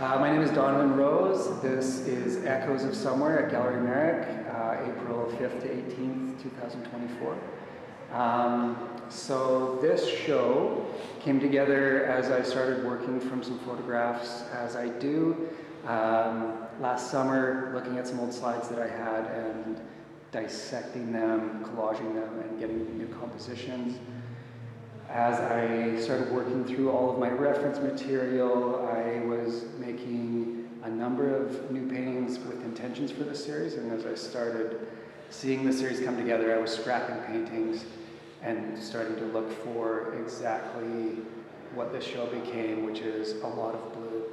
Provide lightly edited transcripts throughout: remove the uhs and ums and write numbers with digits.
My name is Donovan Rose. This is Echoes of Somewhere at Gallery Merrick, April 5th to 18th, 2024. So this show came together as I started working from some photographs, as I do. Last summer, looking at some old slides that I had and dissecting them, collaging them, and getting new compositions. As I started working through all of my reference material, I was making a number of new paintings with intentions for this series, and as I started seeing the series come together, I was scrapping paintings and starting to look for exactly what this show became, which is a lot of blue.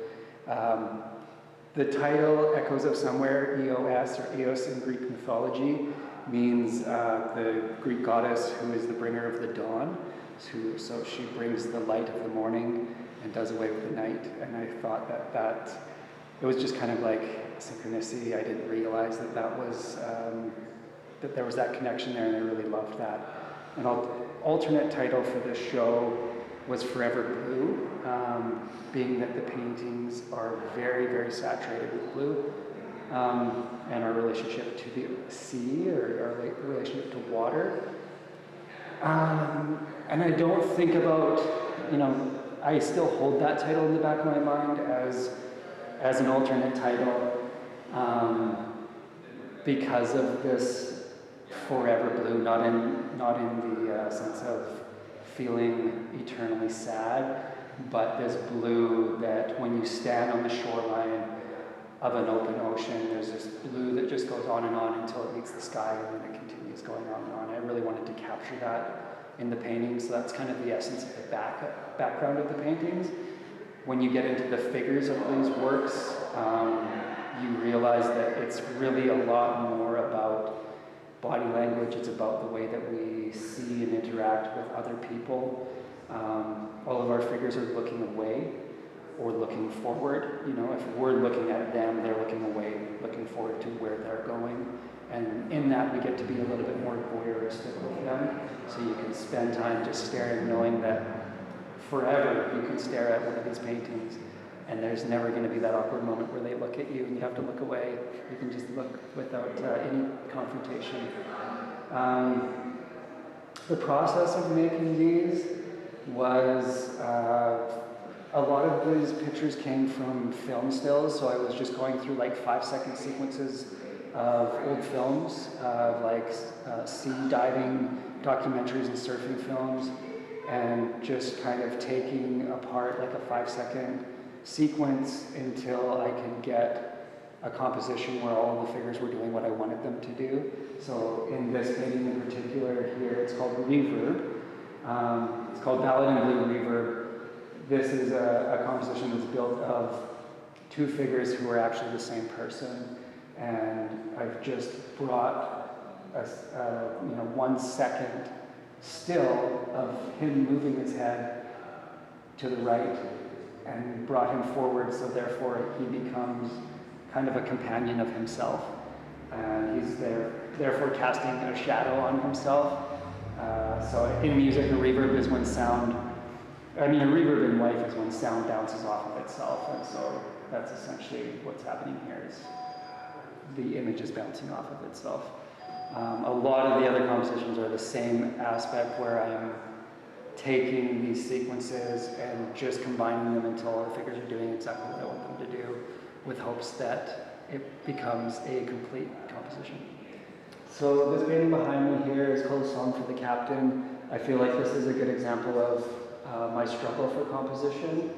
The title, Echoes of Somewhere, Eos, or Eos in Greek mythology, means the Greek goddess who is the bringer of the dawn. So she brings the light of the morning and does away with the night. And I thought that it was just kind of like synchronicity. I didn't realize that that there was that connection there, and I really loved that. An alternate title for this show was Forever Blue, being that the paintings are very, very saturated with blue, and our relationship to the sea, or our relationship to water. And I don't think about, I still hold that title in the back of my mind as an alternate title, because of this forever blue, not in the sense of feeling eternally sad, but this blue that when you stand on the shoreline of an open ocean, there's this blue that just goes on until it meets the sky, and then it continues going on and on. I really wanted to capture that in the paintings, so that's kind of the essence of the background of the paintings. When you get into the figures of these works, you realize that it's really a lot more about body language. It's about the way that we see and interact with other people. All of our figures are looking away or looking forward. If we're looking at them, they're looking away, looking forward to where they're going. And in that, we get to be a little bit more voyeuristic with them. So you can spend time just staring, knowing that forever you can stare at one of these paintings, and there's never going to be that awkward moment where they look at you and you have to look away. You can just look without any confrontation. The process of making these was, a lot of these pictures came from film stills, so I was just going through like 5-second sequences of old films, sea diving documentaries and surfing films, and just kind of taking apart like a 5-second sequence until I could get a composition where all the figures were doing what I wanted them to do. So in this painting in particular here, it's called Reverb. It's called Ballad in Blue Reverb. This is a composition that's built of two figures who are actually the same person. And I've just brought a 1 second still of him moving his head to the right and brought him forward, so therefore he becomes kind of a companion of himself. And he's therefore casting a shadow on himself. So in music, a reverb is when a reverb in life is when sound bounces off of itself, and so that's essentially what's happening here, is the image is bouncing off of itself. A lot of the other compositions are the same aspect, where I'm taking these sequences and just combining them until all the figures are doing exactly what I want them to do, with hopes that it becomes a complete composition. So this painting behind me here is called Song for the Captain. I feel like this is a good example of my struggle for composition.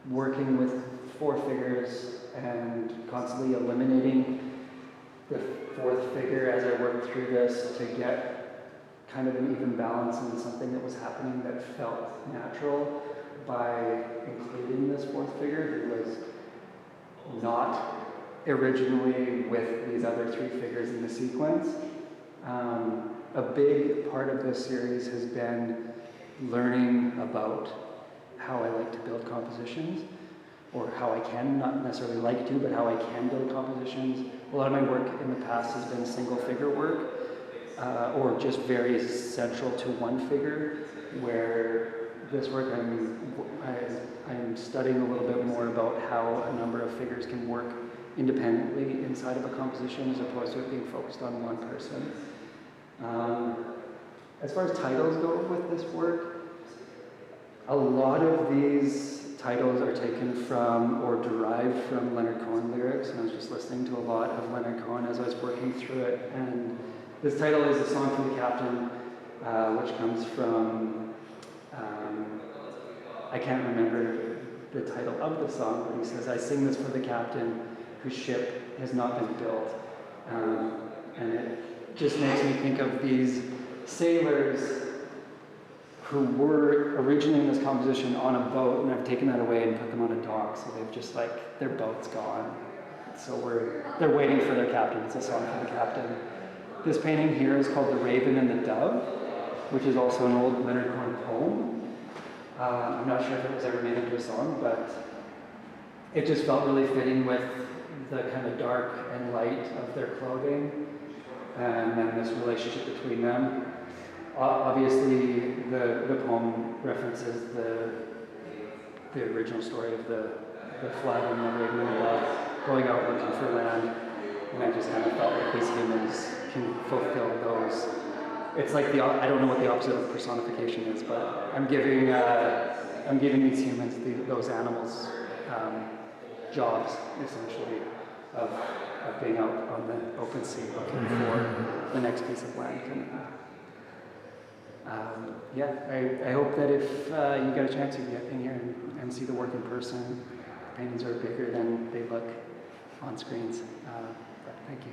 Working with 4 figures and constantly eliminating the 4th figure as I worked through this to get kind of an even balance in something that was happening that felt natural, by including this 4th figure who was not originally with these other 3 figures in the sequence. A big part of this series has been learning about how I like to build compositions, or how I can, not necessarily like to, but how I can build compositions. A lot of my work in the past has been single figure work, or just very central to one figure, where this work, I'm studying a little bit more about how a number of figures can work independently inside of a composition as opposed to it being focused on one person. As far as titles go with this work, a lot of these titles are taken from or derived from Leonard Cohen lyrics, and I was just listening to a lot of Leonard Cohen as I was working through it. And this title is A Song for the Captain, which comes from, I can't remember the title of the song, but he says, I sing this for the captain whose ship has not been built. And it just makes me think of these sailors who were originating this composition on a boat, and I've taken that away and put them on a dock, so they've just like, their boat's gone. So they're waiting for their captain. It's a song for the captain. This painting here is called The Raven and the Dove, which is also an old Leonard Cohen poem. I'm not sure if it was ever made into a song, but it just felt really fitting with the kind of dark and light of their clothing, and then this relationship between them. Obviously, the poem references the original story of the flood and the raven and the dove going out looking for land, and I just kind of felt like these humans can fulfill those. It's like I don't know what the opposite of personification is, but I'm giving these humans those animals jobs essentially of being out on the open sea looking for the next piece of land. I hope that if you get a chance to get in here and see the work in person, the paintings are bigger than they look on screens. But thank you.